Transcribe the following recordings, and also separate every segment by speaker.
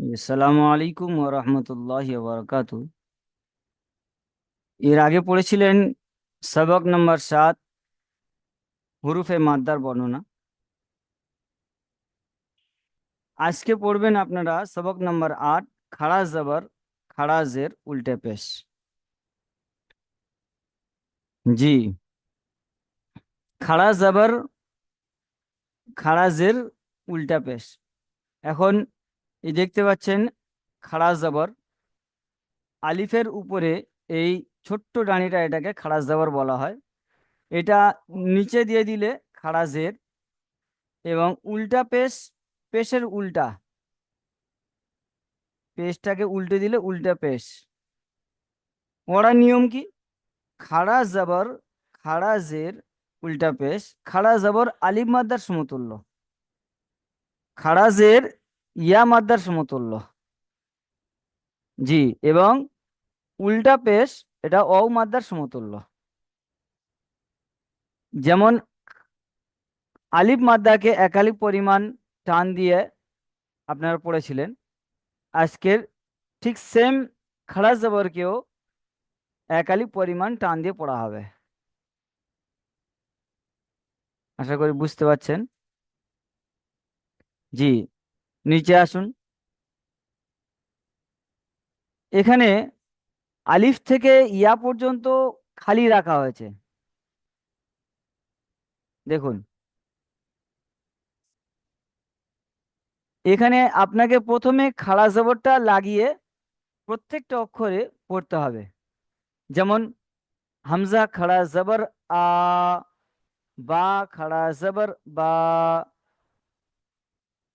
Speaker 1: আসসালামু আলাইকুম ওয়া রাহমাতুল্লাহি ওয়া বারাকাতু। এর আগে পড়েছিলেন সবক নম্বর 7, হুরুফে মাদ্দার বর্ণনা। আজকে পড়বেন আপনারা সবক নম্বর 8, খাড়া জবর খাড়া জের উল্টে পেশ। জি, খাড়া জবর খাড়া জের উল্টা পেশ। এখন এই দেখতে পাচ্ছেন খাড়া জবর, আলিফের উপরে এই ছোট্ট ডানিটা, এটাকে খাড়া জবর বলা হয়। এটা নিচে দিয়ে দিলে খাড়া জের, এবং উল্টা পেশ, পেশের উল্টা, পেশটাকে উল্টে দিলে উল্টা পেশ। পড়ার নিয়ম কি? খাড়া জবর খাড়া জের উল্টা পেশ, খাড়া জবর আলিফ মাদ্দার সমতুল্য, খাড়া জের ইয়া মাদ্দার সমতুল্য। জি, এবং উল্টা পেশ এটা অও মাদ্দার সমতুল্য। যেমন আলিফ মাদ্দাকে একালিক পরিমাণ টান দিয়ে আপনারা পড়েছিলেন, আজকের ঠিক সেম খাড়া জবরকেও একালিক পরিমাণ টান দিয়ে পড়া হবে। আশা করি বুঝতে পারছেন। জি, নিচে আসুন। এখানে আলিফ থেকে ইয়া পর্যন্ত খালি রাখা হয়েছে। দেখুন, এখানে আপনাকে প্রথমে খাড়া জবরটা লাগিয়ে প্রত্যেকটা অক্ষরে পড়তে হবে। যেমন হামজা খাড়া জবর আ, বা খাড়া জবর বা।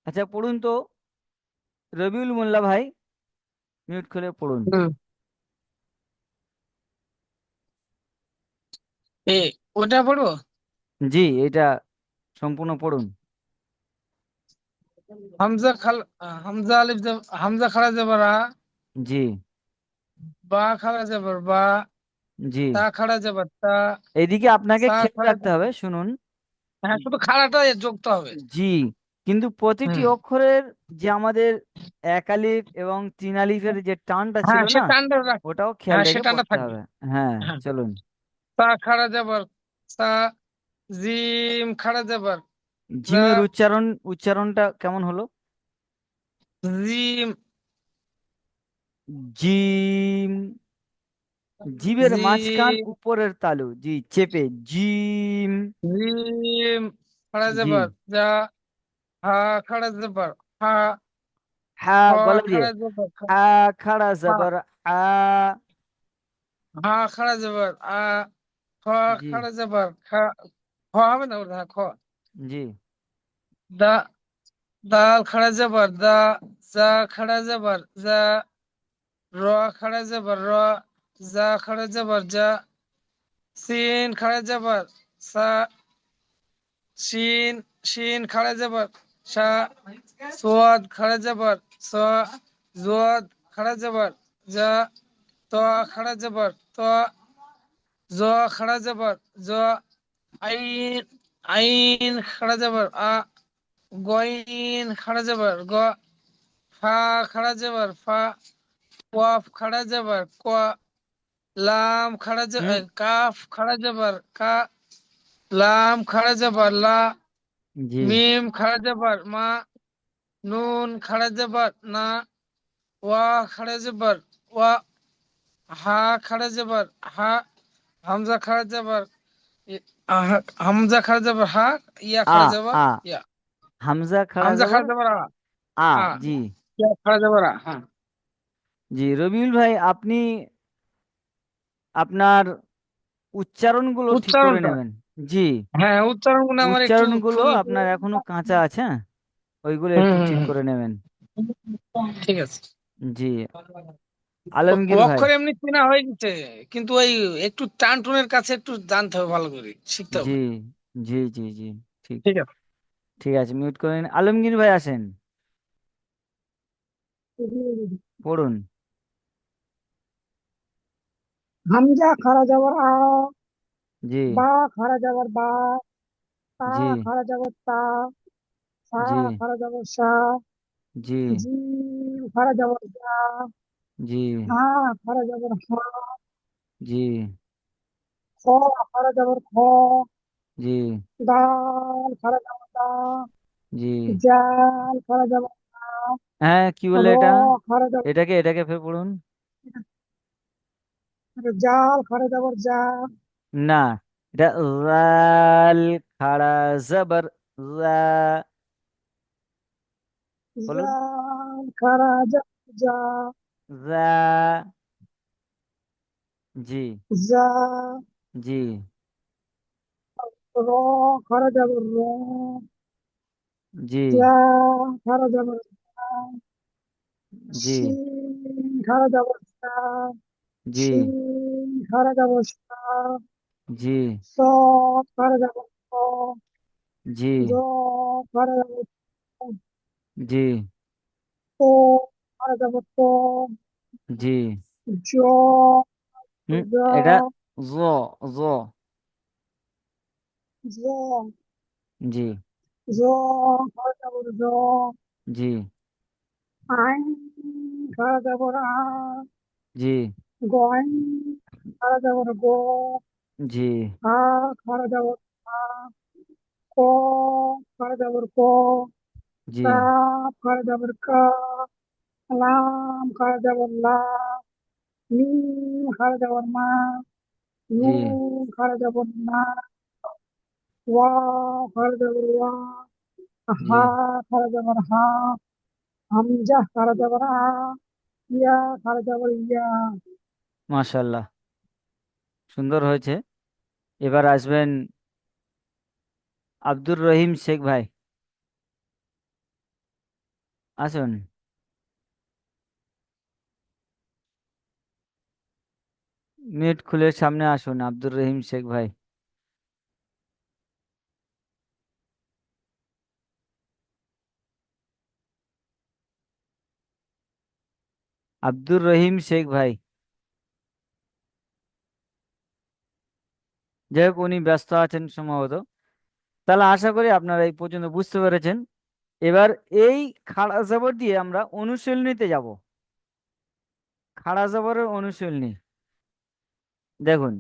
Speaker 1: আচ্ছা, পড়ুন তো, রবিউল মোল্লা ভাই, মিউট খুলে পড়ুন।
Speaker 2: হুম। এ ওটা পড়বো।
Speaker 1: জি, এটা সম্পূর্ণ পড়ুন।
Speaker 2: হামজা খাল হামজা আলিফ হামজা খাড়া যাবার
Speaker 1: জি
Speaker 2: বা খাড়া যাবার বা
Speaker 1: জি,
Speaker 2: তা খাড়া যাবার তা
Speaker 1: এইদিকে আপনাকে
Speaker 2: সা
Speaker 1: খেয়াল
Speaker 2: খাড়া
Speaker 1: রাখতে হবে, শুনুন।
Speaker 2: হ্যাঁ, শুধু খাড়াটা যোগতে হবে।
Speaker 1: জি, কিন্তু প্রতিটি
Speaker 2: হুম।
Speaker 1: অক্ষরের যে আমাদের এক আলিফ এবং তিন আলিফের যে টানটা ছিল
Speaker 2: হ্যাঁ, সে
Speaker 1: না,
Speaker 2: টানটা
Speaker 1: ওটাও খেয়াল
Speaker 2: হ্যাঁ, সে
Speaker 1: রেখে
Speaker 2: টানটা
Speaker 1: পড়তে
Speaker 2: থাকবে।
Speaker 1: হবে। হ্যাঁ,
Speaker 2: হ্যাঁ,
Speaker 1: চলুন।
Speaker 2: তা খাড়া যাবার সা, জিম খাড়া যাবার যা,
Speaker 1: জিমের উচ্চারণটা কেমন হলো?
Speaker 2: জিম
Speaker 1: জিম, জিবের মাঝখান
Speaker 2: জিম
Speaker 1: উপরের তালু, জি, চেপে জিম।
Speaker 2: জিম খাড়া
Speaker 1: জি,
Speaker 2: যাবার যা, হা খাড়া যাবার হা, খ
Speaker 1: হ্যাঁ, গলা দিয়ে
Speaker 2: খাড়া যাবার
Speaker 1: হ্যাঁ খাড়া
Speaker 2: খা,
Speaker 1: জবর আ।
Speaker 2: হা খাড়া যাবার খ
Speaker 1: জি
Speaker 2: খাড়া যাবার খ হবে না ওটা, হ্যাঁ, খ
Speaker 1: জি
Speaker 2: দা, দাল খাড়া যাবার দা, জা খাড়া যাবার যা, র খাড়া যাবার র, যা খাড়া যাবার যা, সিন খাড়া যাবার সা, শিন শিন খাড়া যাবার সা, সোয়াদ খাড়া যাবার স, জোয়াদ খাড়া যাবার যা, ত খাড়া যাবার ত, জ খাড়া যাবার জ, আইন আইন খাড়া যাবার গইন খাড়া যাবার গ, ফা খাড়া যাবার ফা, ওয়াফ খাড়া যাবার ক, লাম খাড়া
Speaker 1: হুম,
Speaker 2: যাবার কাফ খাড়া যাবার কা, লাম খাড়া যাবার লা,
Speaker 1: জি
Speaker 2: মিম খাড়া যাবার মা, নুন খাড়া যাবার না, ওয়া খাড়া যাবার ওয়া, হা খাড়া যাবার হা, হামজা খাড়া যাবার হামজা খাড়া যাবার হা, ইয়া
Speaker 1: আ
Speaker 2: খাড়া যাবার
Speaker 1: আ,
Speaker 2: ইয়া,
Speaker 1: হামজা খাড়া
Speaker 2: হামজা
Speaker 1: জবর
Speaker 2: খাড়া যাবার
Speaker 1: আ।
Speaker 2: আ,
Speaker 1: জি
Speaker 2: ইয়া খাড়া যাবার হ্যাঁ।
Speaker 1: জি, রবিউল ভাই, আপনি আপনার উচ্চারণগুলো ঠিক করে
Speaker 2: উচ্চারণটা
Speaker 1: নেবেন। জি,
Speaker 2: হ্যাঁ, উচ্চারণগুলো আমার একটু
Speaker 1: উচ্চারণগুলো
Speaker 2: ভুল।
Speaker 1: আপনার এখনো কাঁচা আছে, হ্যাঁ? ওইগুলো
Speaker 2: হুম
Speaker 1: একটু ঠিক
Speaker 2: হুম
Speaker 1: করে নেবেন।
Speaker 2: হুম, ঠিক আছে।
Speaker 1: জি, আলমগীর ভাই।
Speaker 2: অক্ষর এমনি চেনা হয়ে গেছে, কিন্তু ওই একটু টান টুনের কাছে একটু জানতে হবে, ভালো করে শিখতে
Speaker 1: জি
Speaker 2: হবে।
Speaker 1: জি জি জি, ঠিক।
Speaker 2: ঠিক আছে।
Speaker 1: ঠিক আছে, মিউট করে নিন। আলমগীর ভাই আসেন, পড়ুন।
Speaker 3: হামজা খাড়া যাবার
Speaker 1: জি
Speaker 3: বা খাড়া যাবার বা, তা
Speaker 1: জি
Speaker 3: খাড়া যাবার তা, সা
Speaker 1: জি
Speaker 3: খাড়া যাবার সা,
Speaker 1: জি।
Speaker 3: জিম খারা যাবার যা,
Speaker 1: জি।
Speaker 3: হা খারা যাবার হা,
Speaker 1: জি।
Speaker 3: খ খারা যাবার খ,
Speaker 1: জি।
Speaker 3: দাল খারা যাবার দা,
Speaker 1: জি।
Speaker 3: জাল খারা যাবার দা,
Speaker 1: হ্যাঁ, কি বললে
Speaker 3: র
Speaker 1: এটা?
Speaker 3: খারা যাবার,
Speaker 1: এটাকে ফের পড়ুন।
Speaker 3: জাল খারা যাবার যা,
Speaker 1: না, এটা রাল খাড়া জবর রা। বলুন।
Speaker 3: জাল খারা যাবার যা,
Speaker 1: রা। জি।
Speaker 3: যা,
Speaker 1: জি।
Speaker 3: র খারা যাবার র,
Speaker 1: জি।
Speaker 3: যা খারা যাবার যা,
Speaker 1: জি।
Speaker 3: শিন খারা যাবার যা,
Speaker 1: জি।
Speaker 3: শিন খারা যাবার সা,
Speaker 1: জি।
Speaker 3: স খারা যাবার স,
Speaker 1: জি।
Speaker 3: জ খারা যাবার স,
Speaker 1: জি।
Speaker 3: ত খারা যাবার ত,
Speaker 1: জি।
Speaker 3: জ
Speaker 1: হুম।
Speaker 3: যা,
Speaker 1: এটা জ। জ।
Speaker 3: জ
Speaker 1: জি।
Speaker 3: জ খারা যাবার জ,
Speaker 1: জি।
Speaker 3: আইন খারা যাবার আ,
Speaker 1: জি।
Speaker 3: গইন খারা যাবার গ,
Speaker 1: জি।
Speaker 3: আ খারা যাবার আ, ক খারা যাবার ক,
Speaker 1: জি।
Speaker 3: কাফ খারা যাবার কা, লাম খারা যাবার লা, মিম খারা যাবার মা,
Speaker 1: জি।
Speaker 3: নুন খারা যাবার না, ওয়া খারা যাবার ওয়া,
Speaker 1: জি।
Speaker 3: হা খারা যাবার হা, হামজা খারা যাবার আ, ইয়া খারা যাবার ইয়া।
Speaker 1: মাশাল্লাহ, সুন্দর হয়েছে। এবার আসবেন আব্দুর রহিম শেখ ভাই। আসুন। মিউট খুলে সামনে আসুন, আব্দুর রহিম শেখ ভাই। আব্দুর রহিম শেখ ভাই। যাই হোক, উনি ব্যস্ত আছেন সম্ভবত। তাহলে আশা করি আপনারা এই পর্যন্ত বুঝতে পেরেছেন। এবার এই খাড়া জবর দিয়ে আমরা অনুশীলনীতে যাব। খাড়া জবরের অনুশীলনী দেখুন,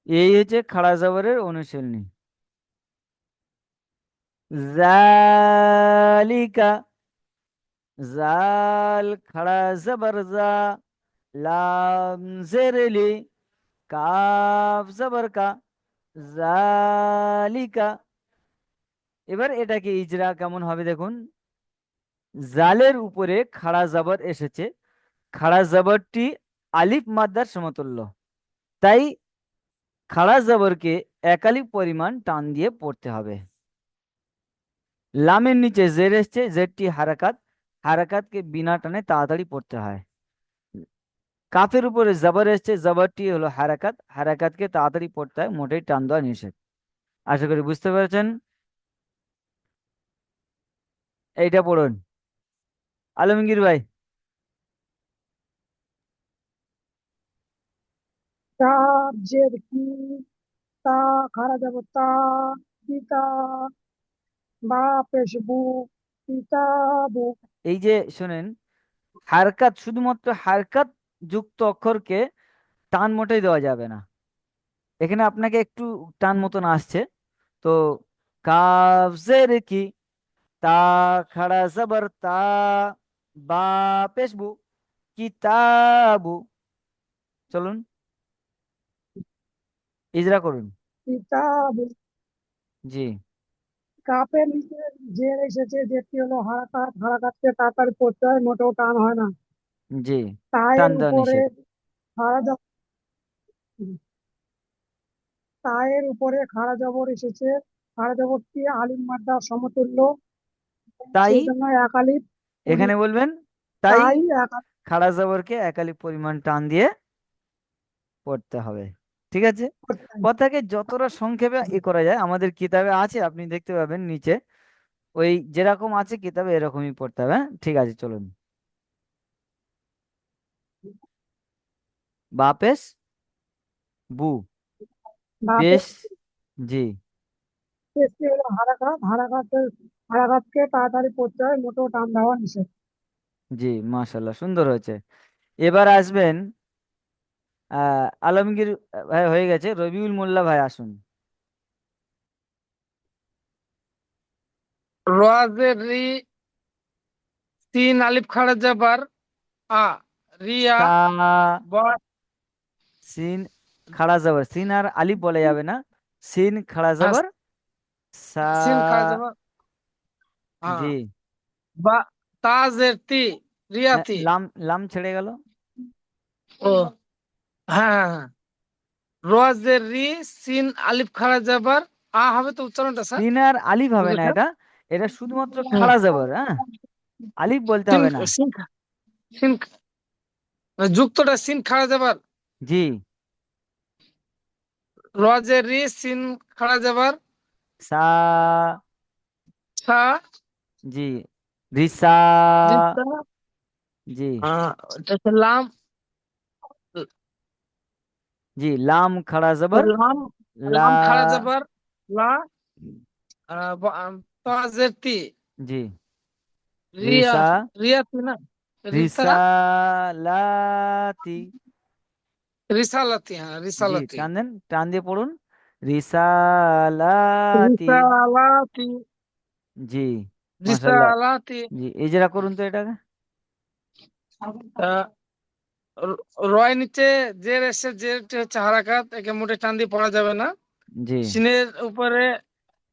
Speaker 1: এই হচ্ছে খাড়া জবরের অনুশীলনী। জালিকা, জাল খাড়া জবর জা, লাম জেরেলি, কাফ জবর কা, জালিকা। এবার এটাকে ইজরা কেমন হবে দেখুন। জালের উপরে খাড়া জবর এসেছে, খাড়া জবরটি আলিফ মাদ্দার সমতুল্য, তাই খাড়া জবরকে একালিপ পরিমাণ টান দিয়ে পড়তে হবে। লামের নিচে জের এসছে, জেরটি হারাকাত, হারাকাতকে বিনা টানে তাড়াতাড়ি পড়তে হয়। কাফের উপরে জবর এসছে, জবরটি হলো হারাকাত, হারাকাতকে তাড়াতাড়ি পড়তে হয়, মোটেই টান দেওয়া নিষেধ। আশা করি বুঝতে পেরেছেন। এইটা পড়ুন আলমগীর ভাই।
Speaker 3: তার জের কি, তা খারা যাবার তা, পিতা বা পেশবু, কিতাবু।
Speaker 1: এই যে শোনেন, হারকাত, শুধুমাত্র হারকাত যুক্ত অক্ষরকে টান মোটেই দেওয়া যাবে না। এখানে আপনাকে একটু টান মতন আসছে। তো কাফ জের কি, তা খাড়া জবর তা, বা পেশবু, কিতাবু। চলুন ইজরা করুন।
Speaker 3: কিতাবু,
Speaker 1: জি।
Speaker 3: কাপের নিচে জের এসেছে, যেটি হলো হারাকাত, হারাকাতকে তাড়াতাড়ি পড়তে হয়, মোটেও টান হয় না।
Speaker 1: জি। টান
Speaker 3: তায়ের
Speaker 1: দেওয়া
Speaker 3: উপরে
Speaker 1: নিষেধ।
Speaker 3: খাড়া জবর, তায়ের উপরে খাড়া জবর এসেছে, খাড়া জবরটি আলিফ মাদ্দার সমতুল্য,
Speaker 1: তাই
Speaker 3: সেই জন্য এক আলিফ
Speaker 1: এখানে বলবেন, তাই
Speaker 3: তাই এক আলিফ
Speaker 1: খাড়া জবরকে একালিক পরিমাণ টান দিয়ে পড়তে হবে। ঠিক আছে।
Speaker 3: করতে হয়।
Speaker 1: কথাকে যতটা সংক্ষেপে করা যায় আমাদের কিতাবে আছে, আপনি দেখতে পাবেন নিচে, ওই যেরকম আছে কিতাবে এরকমই পড়তে হবে। হ্যাঁ? ঠিক আছে, চলুন। বাপেস বু
Speaker 3: বাপের
Speaker 1: পেশ। জি।
Speaker 3: পেশটি হলো হারাকাত, হারাকাতের হারাকাতকে তাড়াতাড়ি পড়তে হয়, মোটেও টান দেওয়া নিষেধ।
Speaker 1: জি, মাশাল্লাহ, সুন্দর হয়েছে। এবার আসবেন আলমগীর ভাই, হয়ে গেছে। রবিউল মোল্লা ভাই আসুন।
Speaker 2: রোয়াজের রি, তিন আলিফ খাড়া যাবার আ, রিয়া।
Speaker 1: সা,
Speaker 2: ব,
Speaker 1: সিন খাড়া জবর, সিন আর আলিফ বলা যাবে না, সিন খাড়া
Speaker 2: হ্যাঁ,
Speaker 1: জবর সা।
Speaker 2: সিন খাড়া যাবার হ্যাঁ।
Speaker 1: জি।
Speaker 2: বা, তাজের তি,
Speaker 1: হ্যাঁ,
Speaker 2: রিয়াতি।
Speaker 1: লাম লাম ছেড়ে গেল।
Speaker 2: ও হ্যাঁ হ্যাঁ হ্যাঁ। রোয়াজের রি, সিন আলিফ খাড়া যাবার আ হবে তো উচ্চারণটা স্যার?
Speaker 1: সিন আর আলিফ হবে
Speaker 2: বুঝলে
Speaker 1: না,
Speaker 2: স্যার?
Speaker 1: এটা এটা শুধুমাত্র
Speaker 2: হুম।
Speaker 1: খাড়া জবর, হ্যাঁ, আলিফ বলতে
Speaker 2: সিন
Speaker 1: হবে না।
Speaker 2: সিন সিন যুক্তটা সিন খাড়া যাবার,
Speaker 1: জি।
Speaker 2: রোয়াজের রি, সিন খাড়া যাবার
Speaker 1: সা।
Speaker 2: সা,
Speaker 1: জি। রিসা।
Speaker 2: রিসা।
Speaker 1: জি।
Speaker 2: এটা হচ্ছে লাম।
Speaker 1: জি, লাম খাড়া জবর
Speaker 2: লাম,
Speaker 1: লা।
Speaker 2: লাম খাড়া যাবার লা। তাজের তি,
Speaker 1: জি।
Speaker 2: রিয়া,
Speaker 1: রিসা।
Speaker 2: রিয়াতি না, রিতা,
Speaker 1: রিসালাতি।
Speaker 2: রিসালাতি, হ্যাঁ
Speaker 1: জি,
Speaker 2: রিসালাতি।
Speaker 1: টান দেন, টান দিয়ে পড়ুন। রিসালাতি।
Speaker 2: রিসালাতি,
Speaker 1: জি, মাশাল্লাহ।
Speaker 2: রিসালাতি।
Speaker 1: জি, ইজরা করুন তো এটাকে।
Speaker 2: আহ, রয় নিচে জের এসে, জেরটি হচ্ছে হারাকাত, একে মোটে টান দিয়ে পড়া যাবে না।
Speaker 1: জি।
Speaker 2: সিনের উপরে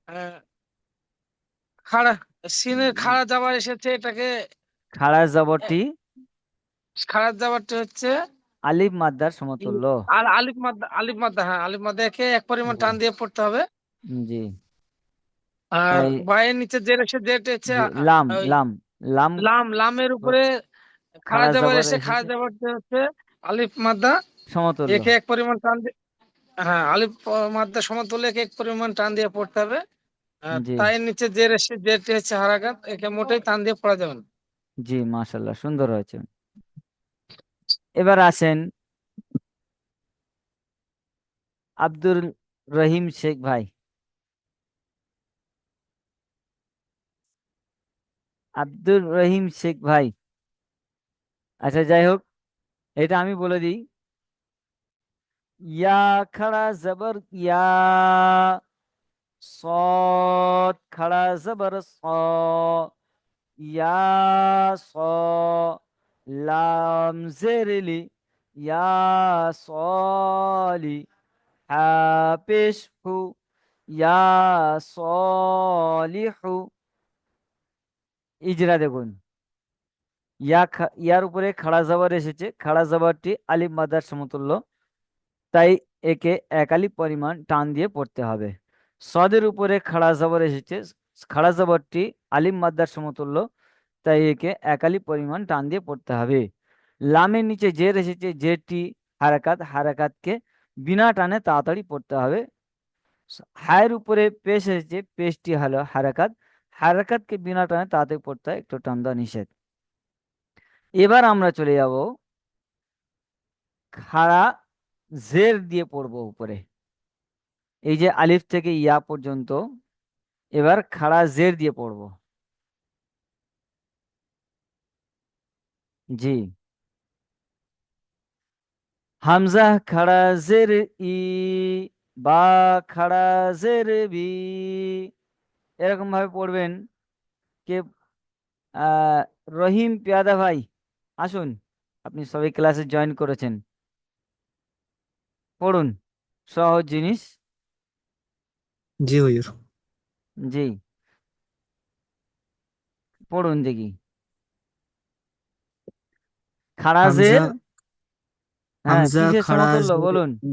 Speaker 2: আহ, খাড়া, সিনের খাড়া যাবার এসেছে, এটাকে
Speaker 1: খাড়া জবরটি
Speaker 2: খাড়া যাবারটি হচ্ছে
Speaker 1: আলিফ মাদ্দার
Speaker 2: ই,
Speaker 1: সমতুল্য।
Speaker 2: আর আলিফ মাদ্দা, আলিফ মাদ্দা, হ্যাঁ আলিফ মাদ্দা, একে এক পরিমাণ
Speaker 1: জি।
Speaker 2: টান দিয়ে পড়তে হবে।
Speaker 1: জি।
Speaker 2: আর
Speaker 1: তাই।
Speaker 2: বায়ের নিচে জের এসে, জেরটি হচ্ছে
Speaker 1: জি, লাম
Speaker 2: ওই
Speaker 1: লাম লাম
Speaker 2: লাম, লামের উপরে খাড়া
Speaker 1: খাড়া
Speaker 2: যাবার
Speaker 1: জবর
Speaker 2: এসে, খাড়া
Speaker 1: এসেছে
Speaker 2: যাবারটি হচ্ছে আলিফ মাদ্দা,
Speaker 1: সমতুল্য।
Speaker 2: একে এক পরিমাণ টান দিয়ে, হ্যাঁ আলিফ মাদ্দা সমতুল্য, একে এক পরিমাণ টান দিয়ে পড়তে হবে। আর
Speaker 1: জি।
Speaker 2: তাই নিচে জের এসে, জেরটি হচ্ছে হারাকাত, একে মোটেই টান দিয়ে পড়া যাবে না।
Speaker 1: জি, মাশাল্লাহ, সুন্দর হয়েছে। এবার আসেন আব্দুর রহিম শেখ ভাই। আব্দুর রহিম শেখ ভাই। আচ্ছা, যাই হোক, এটা আমি বলে দিই। ইয়া খাড়া জবর ইয়া, সদ খাড়া জবর স, ইয়া স, লাম জেরলি, ইয়া সলি, হা পেশ হু, ইয়া সলিহু। ইজরা দেখুন। ইয়ার উপরে খাড়া জবর এসেছে, খাড়া জবরটি আলিফ মাদার সমতুল্য, তাই একে এক আলিফ পরিমাণ টান দিয়ে পড়তে হবে। সদের উপরে খাড়া জবর এসেছে, খাড়া জবরটি আলিফ মাদ্দার সমতুল্য, তাই একে এক আলিফ পরিমাণ টান দিয়ে পড়তে হবে। লামের নিচে জের এসেছে, জেরটি হারাকাত, হারাকাতকে বিনা টানে তাড়াতাড়ি পড়তে হবে। হায়ের উপরে পেশ এসেছে, পেশটি হলো হারাকাত, হারাকাতকে বিনা টানে তাড়াতাড়ি পড়তে হয়, একটু টান দেওয়া নিষেধ। এবার আমরা চলে যাব খাড়া জের দিয়ে পড়বো উপরে, এই যে আলিফ থেকে ইয়া পর্যন্ত, এবার খাড়া জের দিয়ে পড়বো। জি। হামজা খাড়া জের ই, বা খাড়া জের বি, এরকম ভাবে পড়বেন। কে আহ রহিম পেয়াদা ভাই আসুন, আপনি সবাই ক্লাসে জয়েন করেছেন, পড়ুন, সহজ জিনিস।
Speaker 4: জি হুজুর।
Speaker 1: জি, পড়ুন দেখি। খাড়া
Speaker 4: হামজা,
Speaker 1: জের, হ্যাঁ,
Speaker 4: হামজা
Speaker 1: কিসের
Speaker 4: খাড়া
Speaker 1: সমতুল্য
Speaker 4: জের
Speaker 1: বলুন।
Speaker 4: ই,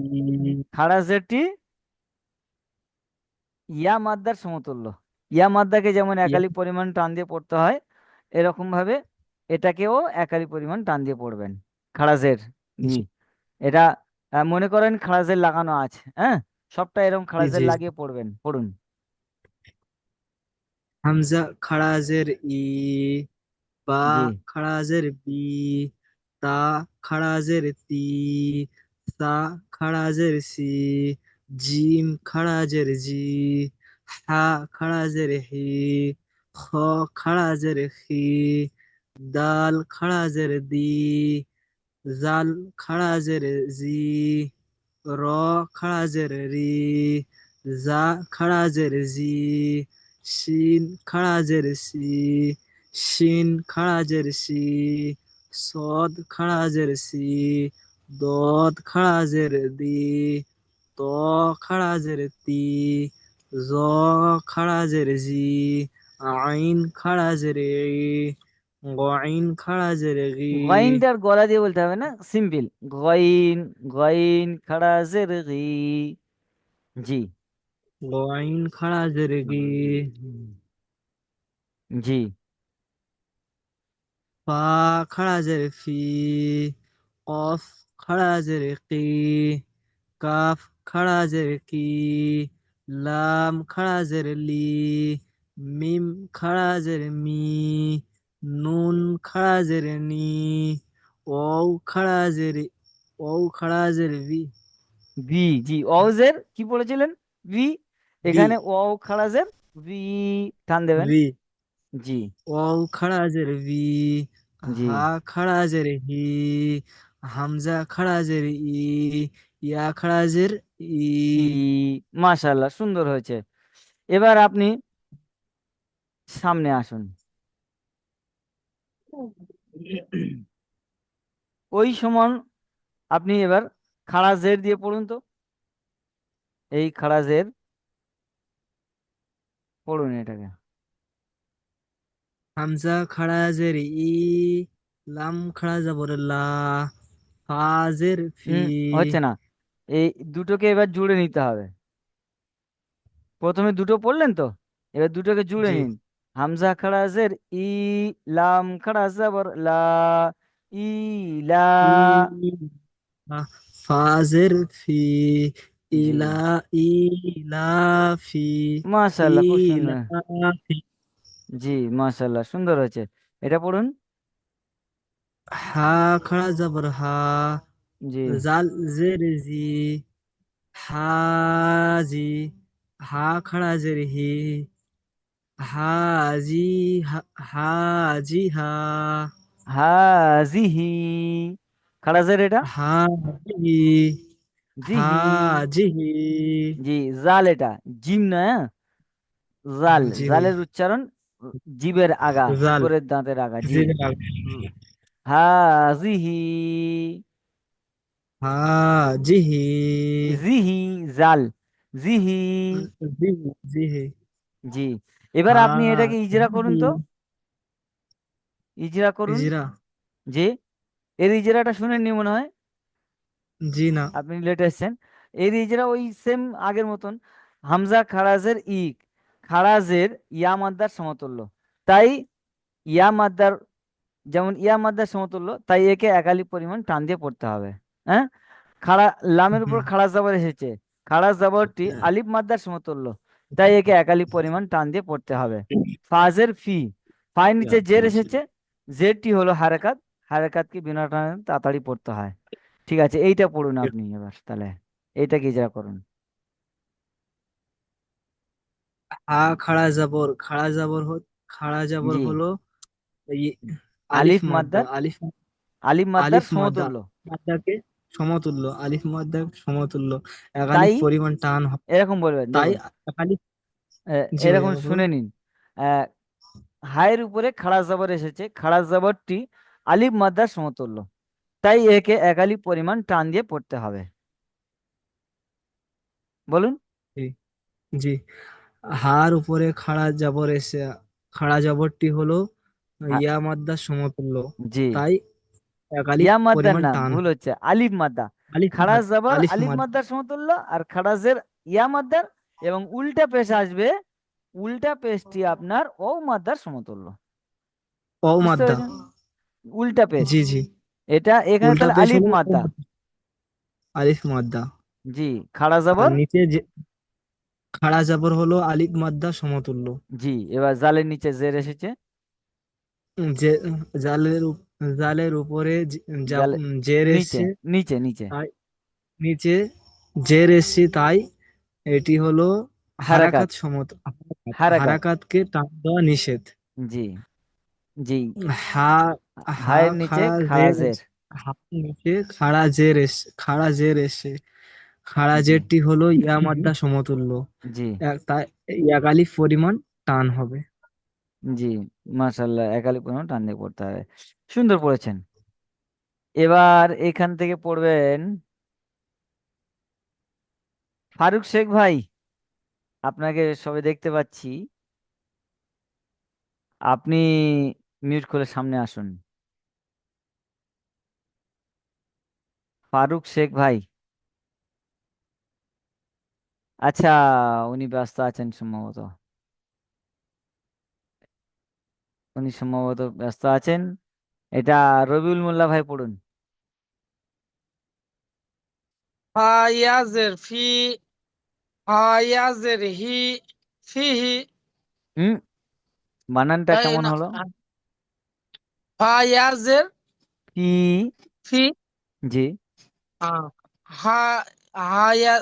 Speaker 1: খাড়া জেরটি ইয়া মাদ্দার সমতুল্য। ইয়া মাদ্দাকে যেমন
Speaker 4: ইয়া,
Speaker 1: একালি পরিমাণ টান দিয়ে পড়তে হয়, এরকম ভাবে এটাকেও একালি পরিমাণ টান দিয়ে পড়বেন। খাড়াজের জি।
Speaker 4: জি
Speaker 1: এটা মনে করেন খাড়াজের লাগানো আছে, হ্যাঁ, সবটা এরকম
Speaker 4: জি
Speaker 1: খাড়াজের
Speaker 4: জি।
Speaker 1: লাগিয়ে পড়বেন, পড়ুন।
Speaker 4: হামজা খাড়া জের ই, বা
Speaker 1: জি।
Speaker 4: খাড়া জের বি, তা খাড়া জের তি, সা খাড়া জের সি, জিম খাড়া জের জি, হা খাড়া জের হি, খ খাড়া জের খি, দাল খাড়া জের দি, জাল খাড়া জের জি, র খাড়া জের রি, জা খাড়া জের জি, শিন খাড়া জের সি, শিন খাড়া জের সি, সদ খাড়া জের সি, দদ খাড়া জের দি, ত খাড়া জের তি, জ খাড়া জের জি, আইন খাড়া জের ই, গইন খাড়া জের গি,
Speaker 1: গইনটার গলা দিয়ে বলতে হবে না, সিম্পল। গইন, গইন খাড়া জের গি। জি।
Speaker 4: গইন খাড়া জের গি,
Speaker 1: জি।
Speaker 4: ফা খাড়া জের ফি, কফ খাড়া জের কি, কাফ খাড়া জের কি, লাম খাড়া জের লি, মিম খাড়া জের মি, নুন খাড়া জের নি, ওয়াও খাড়া জের খাড়া জের ভি,
Speaker 1: বি। জি, অওজের কি পড়েছিলেন? বি।
Speaker 4: ভি
Speaker 1: এখানে ও খাড়াজের বি, টান দেবেন।
Speaker 4: ভি,
Speaker 1: জি।
Speaker 4: ওয়াও খাড়া জের ভি,
Speaker 1: জি।
Speaker 4: হা খাড়া জের হি, হামজা খাড়া জের ই, ইয়া খাড়া জের ই।
Speaker 1: ই। মাশাআল্লাহ, সুন্দর হয়েছে। এবার আপনি সামনে আসুন। ওই সমান আপনি এবার খাড়া জের দিয়ে পড়ুন তো। এই খাড়া জের পড়ুন এটাকে।
Speaker 4: হামজা খাড়া জের ই, লাম খাড়া জবর লা, ফা জের ফি।
Speaker 1: হচ্ছে না, এই দুটোকে এবার জুড়ে নিতে হবে। প্রথমে দুটো পড়লেন তো, এবার দুটোকে জুড়ে
Speaker 4: জি,
Speaker 1: নিন। হামজা খাড়া জের ই, লাম খাড়া জবর লা, ই, লা।
Speaker 4: ই, ফা জের ফি,
Speaker 1: জি।
Speaker 4: ইলা, ইলাফি,
Speaker 1: মাশাআল্লাহ, খুব সুন্দর।
Speaker 4: ইলাফি।
Speaker 1: জি, মাশাআল্লাহ, সুন্দর হয়েছে। এটা পড়ুন।
Speaker 4: হা খাড়া জবর হা,
Speaker 1: জি।
Speaker 4: জাল জের জি, হাজি, হা খাড়া জের হি, হাজি, হাজি হা,
Speaker 1: হাজিহি। খাড়া জের এটা
Speaker 4: হাজি,
Speaker 1: জিহি।
Speaker 4: হাজিহি।
Speaker 1: জি। জাল এটা জিম না, হ্যাঁ? জাল,
Speaker 4: জি ভাই,
Speaker 1: জালের উচ্চারণ জিবের আগা,
Speaker 4: জাল,
Speaker 1: উপরের দাঁতের আগা। জি।
Speaker 4: জি,
Speaker 1: উম, হাজিহি।
Speaker 4: হাজিহি,
Speaker 1: জিহি। জাল। জিহি।
Speaker 4: জি, জি,
Speaker 1: জি। এবার আপনি এটাকে ইজরা করুন
Speaker 4: হাজিহি।
Speaker 1: তো। ইজরা করুন।
Speaker 4: ইজরা,
Speaker 1: জি। এর ইজরাটা শুনেননি মনে হয়,
Speaker 4: জি না,
Speaker 1: আপনি লেট এসছেন। এর ইজরা ওই সেম আগের মতন। হামজা খারাজের ইক, খারাজের ইয়া মাদ্দার সমতুল্য। তাই ইয়া মাদ্দার, যেমন ইয়া মাদ্দার সমতুল্য, তাই একে একালি পরিমাণ টান দিয়ে পড়তে হবে। হ্যাঁ। খাড়া, লামের উপর
Speaker 4: হুম,
Speaker 1: খাড়া জবর এসেছে, খাড়া জবরটি আলিফ মাদ্দার সমতুল্য, তাই একে একালি পরিমাণ টান দিয়ে পড়তে হবে। ফাজের ফি, ফায়ের নিচে জের এসেছে, জেরটি হলো হারাকাত, হারাকাতকে বিনা টানে তাড়াতাড়ি পড়তে হয়। ঠিক আছে, এইটা পড়ুন আপনি এবার তাহলে, এইটা কি যা করুন।
Speaker 4: হা খাড়া জবর খাড়া জবর
Speaker 1: জি।
Speaker 4: হলো ই- আলিফ
Speaker 1: আলিফ
Speaker 4: মাদ্দা,
Speaker 1: মাদ্দার, আলিফ মাদ্দার
Speaker 4: আলিফ মাদ্দা,
Speaker 1: সমতুল্য।
Speaker 4: মাদ্দাকে সমতুল্য, আলিফ মাদ্দা সমতুল্য, এক আলিফ
Speaker 1: তাই
Speaker 4: পরিমাণ টান হয়,
Speaker 1: এরকম বলবেন,
Speaker 4: তাই
Speaker 1: দেখুন।
Speaker 4: এক আলিফ। জি
Speaker 1: এরকম
Speaker 4: ভাইয়া বলুন।
Speaker 1: শুনে নিন। আহ, হায়ের উপরে খাড়া জবর এসেছে, খাড়া জবরটি আলিফ মাদ্দার সমতুল্য, তাই একে এক আলিফ পরিমাণ টান দিয়ে পড়তে হবে। বলুন।
Speaker 4: জি, জি, হার উপরে খাড়া জবরটি হলো
Speaker 1: হ্যাঁ।
Speaker 4: ইয়া মাদ্দার সমতুল্য,
Speaker 1: জি।
Speaker 4: তাই এক আলিফ
Speaker 1: ইয়া মাদ্দার
Speaker 4: পরিমাণ
Speaker 1: না,
Speaker 4: টান
Speaker 1: ভুল
Speaker 4: হয়।
Speaker 1: হচ্ছে, আলিফ মাদ্দা।
Speaker 4: আলিফ
Speaker 1: খাড়া জবর
Speaker 4: আলিফ
Speaker 1: আলিফ
Speaker 4: মাদ্দা,
Speaker 1: মাদ্দার সমতুল্য, আর খাড়াজের ইয়া মাদ্দার, এবং উল্টা পেশ আসবে, উল্টা পেশটি আপনার ও মাদ্দার সমতুল্য।
Speaker 4: ও
Speaker 1: বুঝতে
Speaker 4: মাদ্দা।
Speaker 1: পেরেছেন? উল্টা পেশ,
Speaker 4: জি, জি,
Speaker 1: এটা এখানে
Speaker 4: উল্টা
Speaker 1: তাহলে
Speaker 4: পেশ
Speaker 1: আলিফ
Speaker 4: হলো ও
Speaker 1: মাদ্দা।
Speaker 4: মাদ্দা, আলিফ মাদ্দা।
Speaker 1: জি। খাড়া
Speaker 4: আর
Speaker 1: জবর।
Speaker 4: নিচে যে খাড়া জবর হলো আলিফ মাদ্দা সমতুল্য।
Speaker 1: জি। এবার জালের নিচে জের এসেছে,
Speaker 4: যে জালের জালের উপরে
Speaker 1: জালে
Speaker 4: জের
Speaker 1: নিচে,
Speaker 4: এসছে,
Speaker 1: নিচে নিচে।
Speaker 4: তাই নিচে জের এসছে, তাই এটি হলো
Speaker 1: হারাকাত।
Speaker 4: হারাকাত সমত
Speaker 1: হারাকাত।
Speaker 4: হারাকাতকে টান দেওয়া নিষেধ।
Speaker 1: জি জি।
Speaker 4: হা হা
Speaker 1: হায়ের নিচে
Speaker 4: খাড়া
Speaker 1: খাড়া
Speaker 4: জের
Speaker 1: জের।
Speaker 4: হা নিচে খাড়া জের এসে খাড়া
Speaker 1: জি
Speaker 4: জেরটি হলো ইয়া মাদ্দা সমতুল্য।
Speaker 1: জি
Speaker 4: তাই এক আলিফ পরিমাণ টান হবে।
Speaker 1: জি। মাশাল্লাহ, একালি পরিমাণ টান দিয়ে পড়তে হবে। সুন্দর পড়েছেন। এবার এখান থেকে পড়বেন ফারুক শেখ ভাই। আপনাকে সবে দেখতে পাচ্ছি, আপনি মিউট করে সামনে আসুন। ফারুক শেখ ভাই। আচ্ছা, উনি ব্যস্ত আছেন সম্ভবত। উনি সম্ভবত ব্যস্ত আছেন। এটা রবিউল মোল্লা ভাই পড়ুন।
Speaker 2: ফায়াজের ফি, ফায়াজের হি, ফিহি।
Speaker 1: হুম, বানানটা
Speaker 2: এই
Speaker 1: কেমন
Speaker 2: না,
Speaker 1: হলো?
Speaker 2: ফায়াজের
Speaker 1: পি।
Speaker 2: ফি,
Speaker 1: জি।
Speaker 2: হা, হায়া,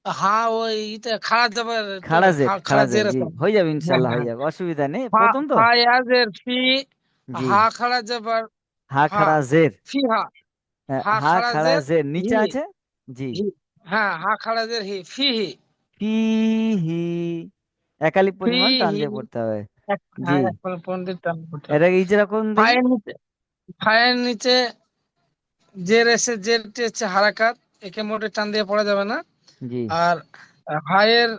Speaker 2: হা ওই খাড়া যাবার পরে
Speaker 1: খাড়াজের
Speaker 2: খাড়া
Speaker 1: খাড়াজের,
Speaker 2: জের
Speaker 1: জি
Speaker 2: আছে।
Speaker 1: হয়ে যাবে,
Speaker 2: হ্যাঁ
Speaker 1: ইনশাল্লাহ
Speaker 2: হ্যাঁ
Speaker 1: হয়ে
Speaker 2: হ্যাঁ।
Speaker 1: যাবে, অসুবিধা নেই,
Speaker 2: ফা-
Speaker 1: প্রথম তো।
Speaker 2: ফায়াজের ফি,
Speaker 1: জি।
Speaker 2: হা খাড়া যাবার
Speaker 1: হা
Speaker 2: হা,
Speaker 1: খাড়াজের।
Speaker 2: ফিহা, হা
Speaker 1: হা
Speaker 2: খাড়াজের
Speaker 1: খাড়াজের
Speaker 2: হি,
Speaker 1: নিচে আছে। জি।
Speaker 2: হি, হ্যাঁ হা খাড়াজের হি, ফিহি,
Speaker 1: পি হি। একালি পরিমাণ টান
Speaker 2: ফিহি।
Speaker 1: দিয়ে পড়তে হবে। জি।
Speaker 2: হ্যাঁ, এখন পন্ডিত টান করতে হবে।
Speaker 1: এটাকে ইজরা করুন দেখি।
Speaker 2: ফায়ের নিচে, ফায়ের নিচে জের এসে, জেরটি হচ্ছে হারাকাত, একে মোটে টান দিয়ে পড়া যাবে না।
Speaker 1: জি।
Speaker 2: আর হায়ের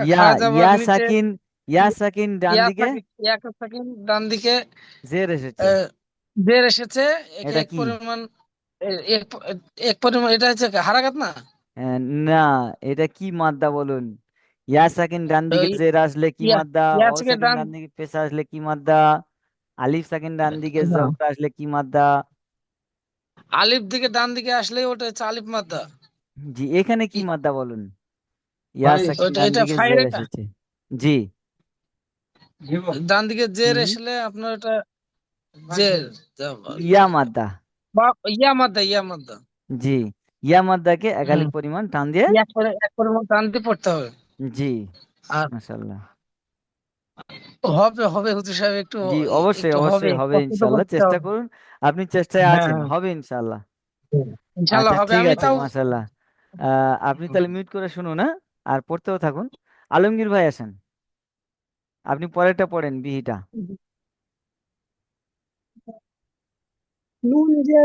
Speaker 1: ইয়া
Speaker 2: খাড়া যাবার
Speaker 1: ইয়া
Speaker 2: নিচে
Speaker 1: সাকিন। ইয়া সাকিন ডান
Speaker 2: ইয়া
Speaker 1: দিকে।
Speaker 2: থাকে, ইয়াকে থাকে ডান দিকে
Speaker 1: জের এসেছে।
Speaker 2: জের এসেছে, একে
Speaker 1: এটা
Speaker 2: এক
Speaker 1: কি?
Speaker 2: পরিমাণ এক এক পরিমাণ, এটা হচ্ছে হারাকাত না।
Speaker 1: আহ, না, এটা কি মাদ্দা বলুন? ইয়া সাকিন ডান দিকে
Speaker 2: ওই
Speaker 1: জের আসলে কি
Speaker 2: ইয়া,
Speaker 1: মাদ্দা?
Speaker 2: ইয়া
Speaker 1: অ
Speaker 2: থেকে
Speaker 1: সাকিন
Speaker 2: ডান,
Speaker 1: ডান দিকে পেশ আসলে কি মাদ্দা? আলিফ সাকিন ডান দিকে
Speaker 2: না,
Speaker 1: জবর আসলে কি মাদ্দা?
Speaker 2: আলিফ দিকে ডান দিকে আসলেই ওটা হচ্ছে আলিফ মাদ্দা।
Speaker 1: জি, এখানে কি
Speaker 2: ই-
Speaker 1: মাদ্দা বলুন? ইয়া সাকিন
Speaker 2: ওটা
Speaker 1: ডান
Speaker 2: এটা
Speaker 1: দিকে
Speaker 2: ফাইর,
Speaker 1: জের
Speaker 2: এটা
Speaker 1: এসেছে। জি।
Speaker 2: ডান দিকে জের
Speaker 1: হুম।
Speaker 2: আসলে আপনার ওটা জের,
Speaker 1: ইয়া মাদ্দা।
Speaker 2: বা ইয়া মাদ্দা, ইয়া মাদ্দা।
Speaker 1: জি। ইয়া মাদ্দাকে একালি
Speaker 2: হুম,
Speaker 1: পরিমাণ টান দিয়ে।
Speaker 2: এক পরিমাণ টান দিয়ে পড়তে হবে।
Speaker 1: জি।
Speaker 2: আর
Speaker 1: মাশাল্লাহ।
Speaker 2: হবে হবে হুজুর সাহেব, একটু
Speaker 1: জি, অবশ্যই
Speaker 2: একটু হবে,
Speaker 1: অবশ্যই হবে,
Speaker 2: কষ্ট তো
Speaker 1: ইনশাল্লাহ
Speaker 2: করতে
Speaker 1: চেষ্টা
Speaker 2: হবে।
Speaker 1: করুন। আপনি চেষ্টায়
Speaker 2: হ্যাঁ
Speaker 1: আছেন,
Speaker 2: হ্যাঁ,
Speaker 1: হবে ইনশাল্লাহ।
Speaker 2: ইনশাল্লাহ
Speaker 1: আচ্ছা
Speaker 2: হবে,
Speaker 1: ঠিক
Speaker 2: আমি
Speaker 1: আছে,
Speaker 2: তাও।
Speaker 1: মাশাল্লাহ। আপনি তাহলে মিউট করে শুনুন, হ্যাঁ? আর পড়তেও থাকুন। আলমগীর ভাই আসেন, আপনি পরেরটা পড়েন, বিহিটা।
Speaker 3: নুন যে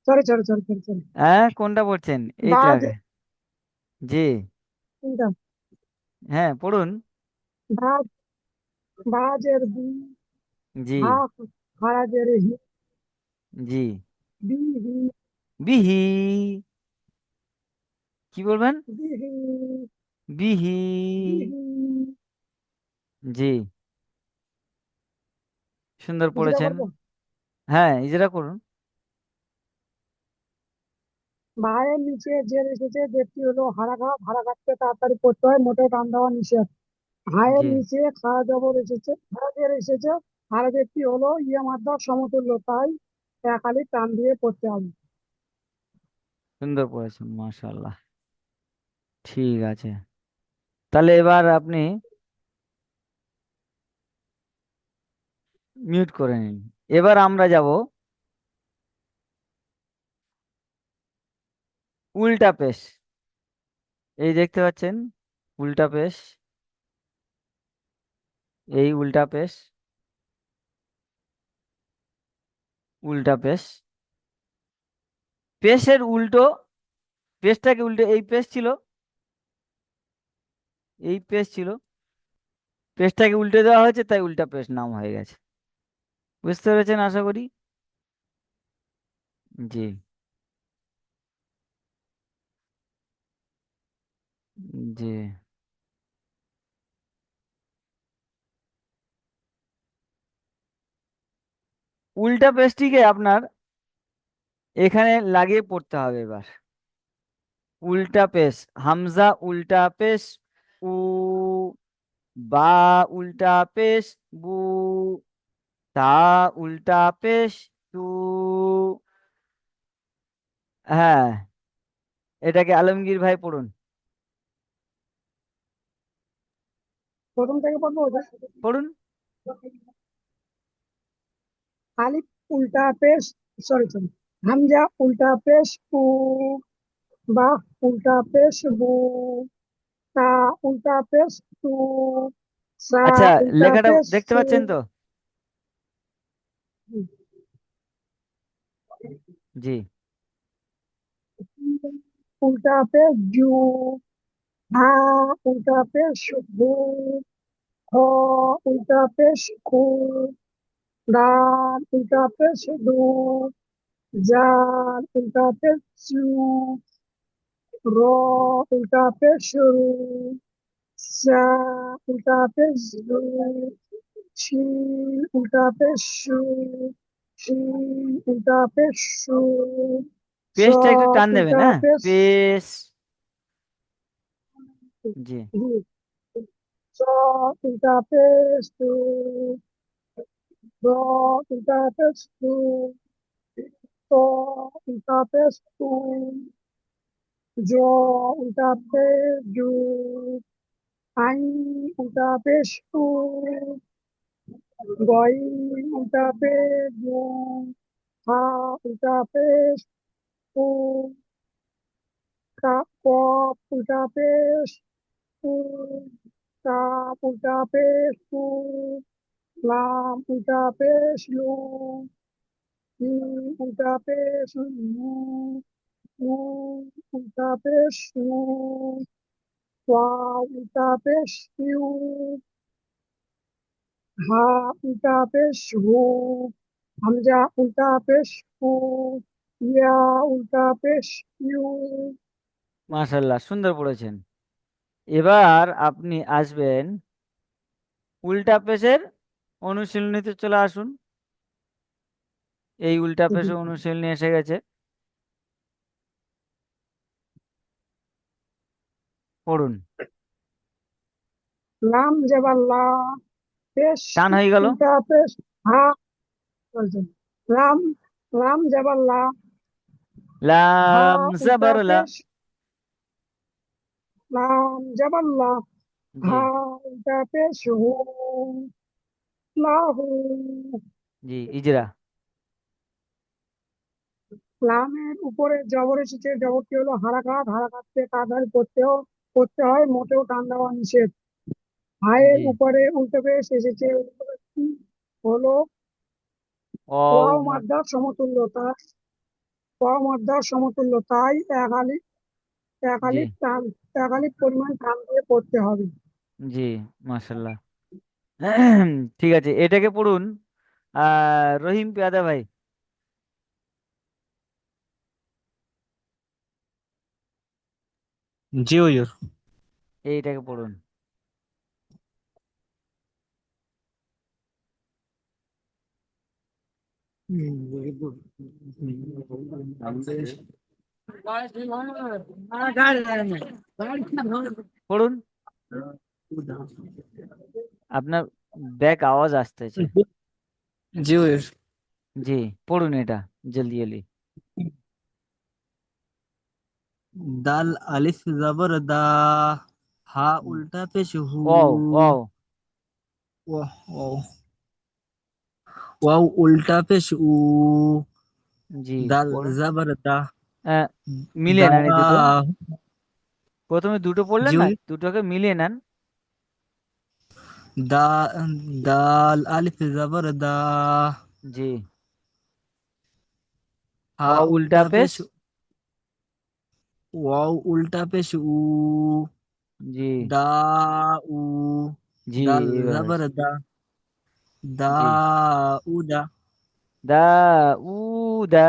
Speaker 3: sorry sorry sorry sorry sorry
Speaker 1: হ্যাঁ, কোনটা পড়ছেন? এইটা
Speaker 3: বাজ,
Speaker 1: আগে। জি।
Speaker 3: কোনটা?
Speaker 1: হ্যাঁ, পড়ুন।
Speaker 3: বাজ, বাজের বি,
Speaker 1: জি
Speaker 3: হা খারাজের হি,
Speaker 1: জি।
Speaker 3: বি হি,
Speaker 1: বিহি। কি বলবেন?
Speaker 3: বিহি,
Speaker 1: বিহি।
Speaker 3: বিহি।
Speaker 1: জি। সুন্দর
Speaker 3: যেটা
Speaker 1: পড়েছেন।
Speaker 3: করবো,
Speaker 1: হ্যাঁ, ইজরা করুন।
Speaker 3: ভাইয়ের নিচে যে এসেছে, যেটি হলো হারাঘাত, হারাঘাতকে তাড়াতাড়ি করতে হয়, মোটে টান দেওয়া নিষেধ। হায়ের
Speaker 1: জি।
Speaker 3: নিচে খাড়া জবর এসেছে, খারাজের এসেছে, খারাজেরটি হলো ইয়ে মাদ্রার সমতুল্য, তাই একালি টান দিয়ে পড়তে হবে।
Speaker 1: সুন্দর পড়েছেন, মাশাআল্লাহ। ঠিক আছে, তাহলে এবার আপনি মিউট করে নিন। এবার আমরা যাব উল্টা পেশ। এই দেখতে পাচ্ছেন উল্টা পেশ, এই উল্টা পেশ, উল্টা পেশ। পেশের উল্টো, পেশটাকে উল্টো, এই পেশ ছিল, এই পেশ ছিল, পেশটাকে উল্টে দেওয়া হয়েছে, তাই উল্টা পেশ নাম হয়ে গেছে। বুঝতে পেরেছেন আশা করি। জি জি। উল্টা পেশটিকে আপনার এখানে লাগিয়ে পড়তে হবে এবার। উল্টা পেশ, হামজা উল্টা পেশ উ, বা উল্টা পেশ বু, তা উল্টা পেশ তু। হ্যাঁ, এটাকে আলমগীর ভাই পড়ুন।
Speaker 3: প্রথম থেকে পড়বো ওটা?
Speaker 1: পড়ুন।
Speaker 3: আলিফ উল্টা পেশ, সরি, হামজা উল্টা পেশ উ, বা উল্টা পেশ বু, তা উল্টা পেশ তু, সা
Speaker 1: আচ্ছা,
Speaker 3: উল্টা
Speaker 1: লেখাটা
Speaker 3: পেশ
Speaker 1: দেখতে
Speaker 3: সু।
Speaker 1: পাচ্ছেন তো? জি।
Speaker 3: উল্টা পেশ জু, হা উল্টা পেশ হু, খ উল্টা পেশ খু, দাল উল্টা পেশ দু, জাল উল্টা পেশ জু, র উল্টা পেশ রু, সা উল্টা পেশ জু, শিন উল্টা পেশ শু, শিন উল্টা পেশ শু,
Speaker 1: পেশটা একটু
Speaker 3: সদ
Speaker 1: টান দেবেন,
Speaker 3: উল্টা
Speaker 1: হ্যাঁ,
Speaker 3: পেশ
Speaker 1: পেশ। জি।
Speaker 3: হু, সদ উল্টা পেশ সু, র উল্টা পেশ সু, ত উল্টা পেশ তু, জ উল্টা পেশ জু, আইন উল্টা পেশ উ, গই উল্টা পেশ গু, হা উল্টা পেশ উ, কফ উল্টা পেশ উ, কাফ উল্টা পেশ উ, লাম উল্টা পেশ লু, মিম উল্টা পেশ লু, নুন উল্টা পেশ নু, ওয়াও উল্টা পেশ ইউ, হা উল্টা পেশ হু, হামজা উল্টা পেশ হু, ইয়া উল্টা পেশ ইউ।
Speaker 1: মাশাল্লাহ, সুন্দর পড়েছেন। এবার আপনি আসবেন উল্টা পেশের অনুশীলনীতে, চলে আসুন। এই উল্টা পেশের অনুশীলনী এসে গেছে, পড়ুন।
Speaker 3: লাম জবর লা, পেশ
Speaker 1: টান হয়ে গেল।
Speaker 3: উল্টা পেশ হা, বলছেন। লাম, লাম জবর লা, হা
Speaker 1: লাম
Speaker 3: উল্টা
Speaker 1: জবর লা।
Speaker 3: পেশ, লাম জবর লা,
Speaker 1: জি।
Speaker 3: হা উল্টা পেশ হু, লাহু।
Speaker 1: জি, ইজরা।
Speaker 3: লামের উপরে জবর এসেছে, জবরটি হলো হারাকাত, হারাকাতকে তাড়াতাড়ি করতে হয়, মোটেও টান দেওয়া নিষেধ। হায়ের
Speaker 1: জি।
Speaker 3: উপরে উল্টো পেশ এসেছে, উল্টো পেশটি হলো ওয়াও মাদ্দার সমতুল্য, ওয়াও মাদ্দার সমতুল্য, তাই এক
Speaker 1: জি।
Speaker 3: আলিফ টান, এক আলিফ পরিমাণ টান দিয়ে পড়তে হবে।
Speaker 1: জি, মাশাল্লাহ। ঠিক আছে, এটাকে পড়ুন। রহিম পেয়াদা ভাই,
Speaker 4: জি হুজুর।
Speaker 1: এইটাকে পড়ুন। পড়ুন। আপনার ব্যাক আওয়াজ আসতেছে।
Speaker 4: জি হুজুর।
Speaker 1: জি, পড়ুন এটা জলদি জলদি।
Speaker 4: দাল আলিফ জবর দা, হা উল্টা পেশ হু,
Speaker 1: ওয়াও ওয়াও।
Speaker 4: ওয়াও, ওয়াও উল্টা পেশ উ,
Speaker 1: জি,
Speaker 4: দাল
Speaker 1: পড়ুন।
Speaker 4: জবর দা,
Speaker 1: আহ, মিলিয়ে
Speaker 4: দা,
Speaker 1: নেন এই দুটো। প্রথমে দুটো পড়লেন
Speaker 4: জি
Speaker 1: না,
Speaker 4: হুজুর।
Speaker 1: দুটোকে মিলিয়ে নেন।
Speaker 4: দা, দাল আলিফ জবর দা,
Speaker 1: জি।
Speaker 4: হা
Speaker 1: ওয়াও উল্টা
Speaker 4: উল্টা
Speaker 1: পেশ।
Speaker 4: পেশ, ওয়াও উল্টা পেশ উ,
Speaker 1: জি।
Speaker 4: দা উ,
Speaker 1: জি,
Speaker 4: দাল
Speaker 1: এইভাবে।
Speaker 4: জবর দা, দা
Speaker 1: জি।
Speaker 4: উদা,
Speaker 1: দা উ দা।
Speaker 4: দা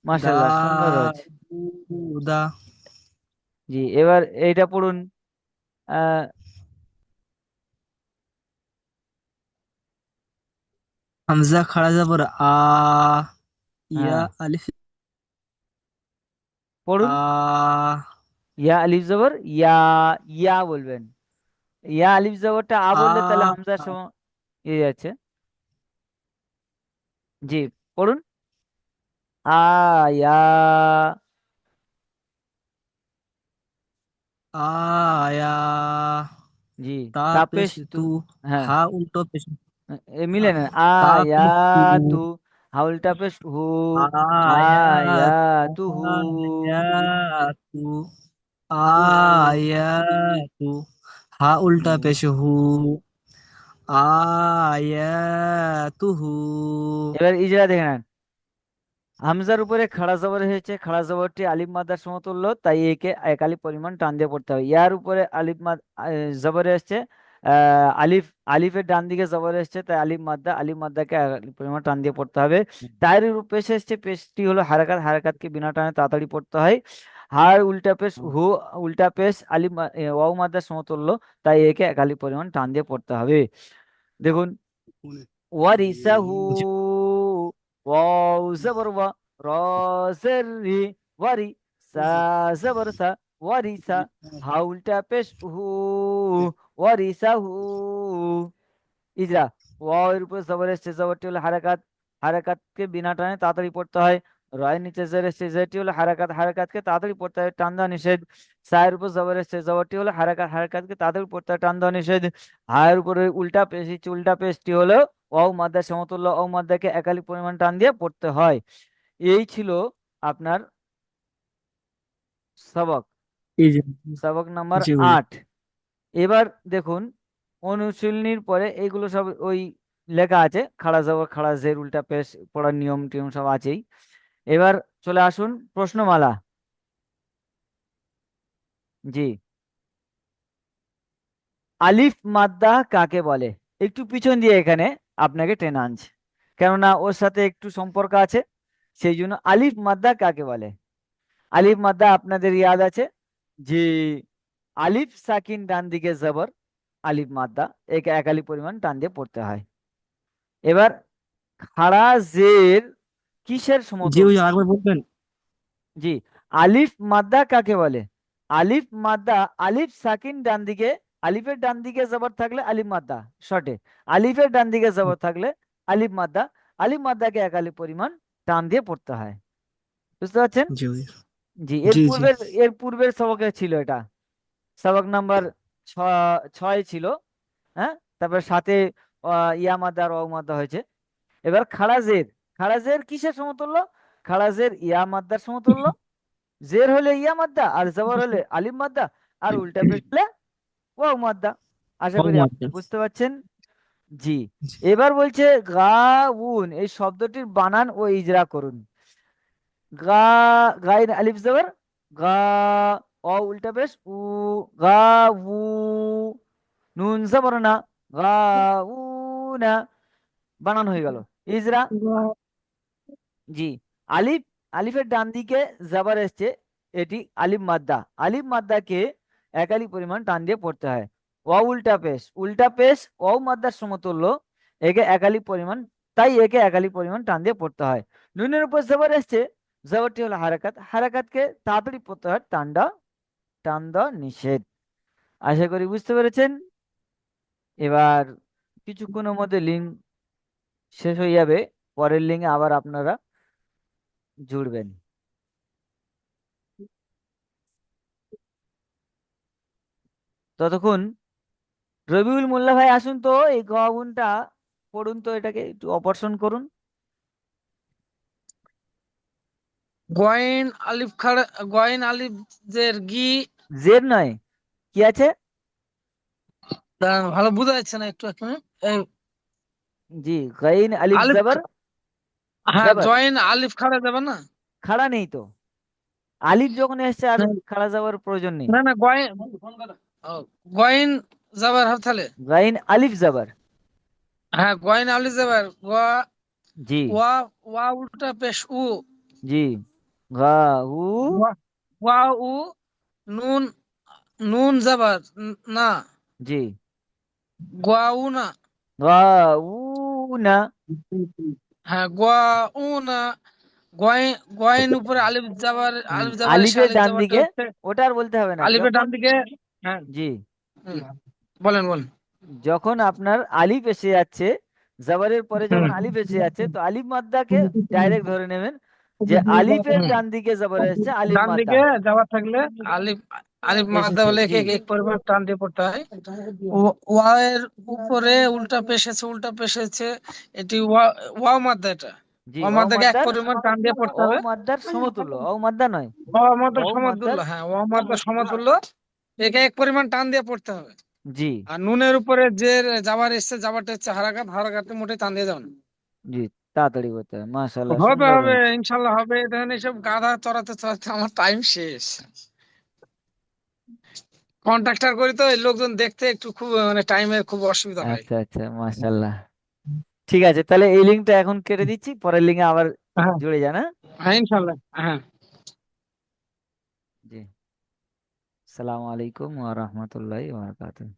Speaker 1: মাশাল্লাহ, সুন্দর হয়েছে।
Speaker 4: উদা।
Speaker 1: জি, এবার এইটা পড়ুন। আহ
Speaker 4: হামজা খাড়া জবর আ, ইয়া
Speaker 1: হ্যাঁ,
Speaker 4: আলিফ
Speaker 1: পড়ুন।
Speaker 4: আ,
Speaker 1: ইয়া আলিফ জবর ইয়া, ইয়া বলবেন। ইয়া আলিফ জবরটা বললে তাহলে
Speaker 4: আ,
Speaker 1: হামজার সময় ইয়ে যাচ্ছে। জি, পড়ুন। ইয়া।
Speaker 4: আয়া,
Speaker 1: জি,
Speaker 4: তা পেশ
Speaker 1: তাপেশ তু,
Speaker 4: তু,
Speaker 1: হ্যাঁ,
Speaker 4: হা উল্টো পেশ,
Speaker 1: এ মিলে না,
Speaker 4: তা পেশ তু,
Speaker 1: আয়াতু, হাউলটা পেশ হু, আয়াতুহু,
Speaker 4: আয়াতু,
Speaker 1: তু,
Speaker 4: আয়াতু, হা উল্টা পেশ হু, আয়াতুহু।
Speaker 1: এবার ইজরা দেখে নেন। হামজার উপরে খাড়া জবর হয়েছে, খাড়া জবরটি আলিফ মাদ্দার সমতুল্য, তাই একে এক আলিফ পরিমাণ টান দিয়ে পড়তে হবে। ইয়ার উপরে আলিফ জবর এসছে, আলিফ, আলিফের ডান দিকে জবর এসছে, তাই আলিফ মাদ্দা, আলিফ মাদ্দাকে এক আলিফ পরিমাণ টান দিয়ে পড়তে হবে। তায়ের উপর পেশ এসছে, পেশটি হলো হারাকাত, হারাকাতকে বিনা টানে তাড়াতাড়ি পড়তে হয়। হার উল্টা পেশ হু, উল্টা পেশ আলিফ ওয়াও মাদ্দার সমতুল্য, তাই একে এক আলিফ পরিমাণ টান দিয়ে পড়তে হবে। দেখুন, ওয়ারিসাহু, ওয়াও জবর ওয়া, র জের রি, ওয়ারি, সা জবর সা, ওয়ারিসা, হা উল্টা পেশ হু, ওয়ারিসাহু। ইজরা, ওয়াও এর উপর জবর এসছে, জবরটি হলো হারাকাত, হারাকাতকে বিনা টানে তাড়াতাড়ি পড়তে হয়। রয়ের নিচে জের এসছে, জেরটি হলো হারাকাত, হারাকাতকে তাড়াতাড়ি পড়তে হয়, টান দেওয়া নিষেধ। সায়ের উপর জবর এসছে, জবরটি হলো হারাকাত, হারাকাতকে তাড়াতাড়ি পড়তে হয়, টান দেওয়া নিষেধ। হায়ের উপরে উল্টা পেশ এসেছে, উল্টা পেশটি হলো ওয়াও মাদ্দার সমতুল্য, ওয়াও মাদ্দাকে একালি পরিমাণ টান দিয়ে পড়তে হয়। এই ছিল আপনার সবক,
Speaker 4: এই যে,
Speaker 1: সবক নাম্বার
Speaker 4: জি হুজুর।
Speaker 1: 8। এবার দেখুন, অনুশীলনীর পরে এইগুলো সব ওই লেখা আছে, খাড়া জবর, খাড়া জের, উল্টা পেশ পড়ার নিয়ম টিয়ম সব আছেই। এবার চলে আসুন প্রশ্নমালা। জি, আলিফ মাদ্দা কাকে বলে? একটু পিছন দিয়ে এখানে আপনাকে টেনে আনছে, কেননা ওর সাথে একটু সম্পর্ক আছে, সেই জন্য। আলিফ মাদ্দা কাকে বলে? আলিফ মাদ্দা আপনাদের ইয়াদ আছে যে আলিফ সাকিন ডান দিকে জবর, আলিফ মাদ্দা, একে এক আলিফ পরিমাণ টান দিয়ে পড়তে হয়। এবার খাড়া জের কিসের
Speaker 4: জি
Speaker 1: সমতুল্য?
Speaker 4: হুজুর, আরেকবার বলবেন?
Speaker 1: জি, আলিফ মাদ্দা কাকে বলে? আলিফ মাদ্দা, আলিফ সাকিন ডান দিকে, আলিফের ডান দিকে জবর থাকলে আলিফ মাদ্দা শর্টে, আলিফের ডান দিকে জবর থাকলে আলিফ মাদ্দা, আলিফ মাদ্দাকে এক আলিফ পরিমাণ টান দিয়ে পড়তে হয়। বুঝতে পারছেন?
Speaker 4: জি হুজুর।
Speaker 1: জি, এর
Speaker 4: জি জি।
Speaker 1: পূর্বের, এর পূর্বের সবকে ছিল এটা, সবক নাম্বার 6 ছিল। হ্যাঁ, তারপর সাথে ইয়া মাদ্দা আর ওয়াও মাদ্দা হয়েছে। এবার খাড়াজের, খাড়াজের কিসের সমতুল্য? খাড়াজের ইয়া মাদ্দার সমতুল্য। জের হলে ইয়া মাদ্দা, আর জবর হলে আলিফ মাদ্দা, আর উল্টা পেশ হলে ওয়াও মাদ্দা। আশা
Speaker 4: ও
Speaker 1: করি আপনি
Speaker 4: আচ্ছা।
Speaker 1: বুঝতে পারছেন। জি, এবার বলছে গাউন, এই শব্দটির বানান ও ইজরা করুন। গা, গাইন আলিফ জবর গা, অ উল্টা পেশ উ, গা উ, নুন জবর না, গা উ না, বানান হয়ে গেল। ইজরা, জি, আলিফ, আলিফের ডান দিকে জাবার এসছে, এটি আলিফ মাদ্দা, আলিফ মাদ্দাকে এক আলিফ পরিমাণ টান দিয়ে পড়তে হয়। ওয়া উল্টা পেশ, উল্টা পেশ ওয়াও মাদ্দার সমতুল্য, একে এক আলিফ পরিমাণ, তাই একে এক আলিফ পরিমাণ টান দিয়ে পড়তে হয়। নুনের উপর জাবার এসছে, জাবারটি হলো হারাকাত, হারাকাতকে তাড়াতাড়ি পড়তে হয়, টান্ডা, টান দেওয়া নিষেধ। আশা করি বুঝতে পেরেছেন। এবার কিছুক্ষণের মধ্যে লিঙ্ক শেষ হয়ে যাবে, পরের লিঙ্কে আবার আপনারা জুড়বেন। ততক্ষণ রবিউল মোল্লা ভাই আসুন তো, এই গহগুনটা পড়ুন তো, এটাকে একটু অপারেশন করুন।
Speaker 2: গয়েন আলিফ খাড়া, গয়েন আলিফ জের গি।
Speaker 1: জের নয়, কি আছে?
Speaker 2: দাঁড়ান, ভালো বোঝা যাচ্ছে না, একটু এক মিনিট। এই
Speaker 1: জি, গাইন আলিফ
Speaker 2: আলিফ
Speaker 1: জবর,
Speaker 2: হ্যাঁ,
Speaker 1: জবর,
Speaker 2: জয়েন আলিফ খাড়া যাবে না?
Speaker 1: খাড়া নেই তো, আলিফ যখন এসছে আর
Speaker 2: না
Speaker 1: খাড়া যাওয়ার প্রয়োজন নেই।
Speaker 2: না, গয়েন, ও, গয়েন যাবার হাত তাহলে।
Speaker 1: গাইন আলিফ জবর,
Speaker 2: হ্যাঁ, গয়েন আলিফ যাবার ওয়া,
Speaker 1: জি,
Speaker 2: ওয়া, ওয়া উল্টা পেশ উ,
Speaker 1: জি, গা উ,
Speaker 2: ওয়া, ওয়া উ, নুন, নুন যাবার না,
Speaker 1: জি,
Speaker 2: গোয়াউ না।
Speaker 1: গা উ না,
Speaker 2: হ্যাঁ, গোয়াউ না। গয়েন, গয়েন উপরে আলিফ যাবার, আলিফ যাবার এসে
Speaker 1: আলিফের
Speaker 2: আলিফ
Speaker 1: ডান
Speaker 2: যাবারটা
Speaker 1: দিকে,
Speaker 2: হচ্ছে
Speaker 1: ওটা আর বলতে হবে না,
Speaker 2: আলিফের
Speaker 1: যখন,
Speaker 2: ডান দিকে। হ্যাঁ,
Speaker 1: জি,
Speaker 2: হুম, বলেন বলেন।
Speaker 1: যখন আপনার আলিফ এসে যাচ্ছে, জবরের পরে
Speaker 2: হুম,
Speaker 1: যখন আলিফ এসে যাচ্ছে, তো আলিফ মাদ্দাকে ডাইরেক্ট ধরে নেবেন যে আলিফের
Speaker 2: হুম।
Speaker 1: ডান দিকে জবর এসছে, আলিফ
Speaker 2: ডান
Speaker 1: মাদ্দা।
Speaker 2: দিকে যাওয়ার থাকলে আলিফ, আলিফ মাদ্দা
Speaker 1: এসেছে,
Speaker 2: হলে
Speaker 1: জি।
Speaker 2: এক পরিমাণ টান দিয়ে পড়তে হয়। ওয়া এর উপরে উল্টা পেশ আছে, উল্টা পেশ আছে, এটি ওয়াও মাদ্দা। এটা
Speaker 1: জি,
Speaker 2: ওয়া
Speaker 1: অ
Speaker 2: মাদ্দাকে এক
Speaker 1: মাদ্দার,
Speaker 2: পরিমাণ টান দিয়ে পড়তে
Speaker 1: অ
Speaker 2: হবে।
Speaker 1: মাদ্দার সমতুল্য, অ মাদ্দা নয়,
Speaker 2: ওয়া মাদ্দা
Speaker 1: অ
Speaker 2: সমতুল্য,
Speaker 1: মাদ্দার,
Speaker 2: হ্যাঁ ওয়া মাদ্দা সমতুল্য, একে এক পরিমাণ টান দিয়ে পড়তে হবে।
Speaker 1: জি,
Speaker 2: আর নুনের উপরে যে জাবার এসছে, জাবারটা হচ্ছে হারাকাত, হারাকাতে মোটে টান দিয়ে যাও না।
Speaker 1: জি, তাড়াতাড়ি করতে হবে, মাশাআল্লাহ,
Speaker 2: হবে
Speaker 1: সুন্দর
Speaker 2: হবে,
Speaker 1: হয়েছে।
Speaker 2: ইনশাল্লাহ হবে। দেখেন এইসব গাধা চড়াতে চড়াতে আমার টাইম শেষ। কন্ট্রাক্টর করি তো, এই লোকজন দেখতে একটু খুব মানে টাইমের খুব অসুবিধা হয়।
Speaker 1: আচ্ছা আচ্ছা, মাশাআল্লাহ। ঠিক আছে, তাহলে এই লিঙ্কটা এখন কেটে দিচ্ছি, পরের লিঙ্কে আবার
Speaker 2: হ্যাঁ
Speaker 1: জুড়ে যান, হ্যাঁ।
Speaker 2: হ্যাঁ, ইনশাল্লাহ, হ্যাঁ।
Speaker 1: জি, আসসালামু আলাইকুম ওয়া রাহমাতুল্লাহি ওয়া বারাকাতুহু।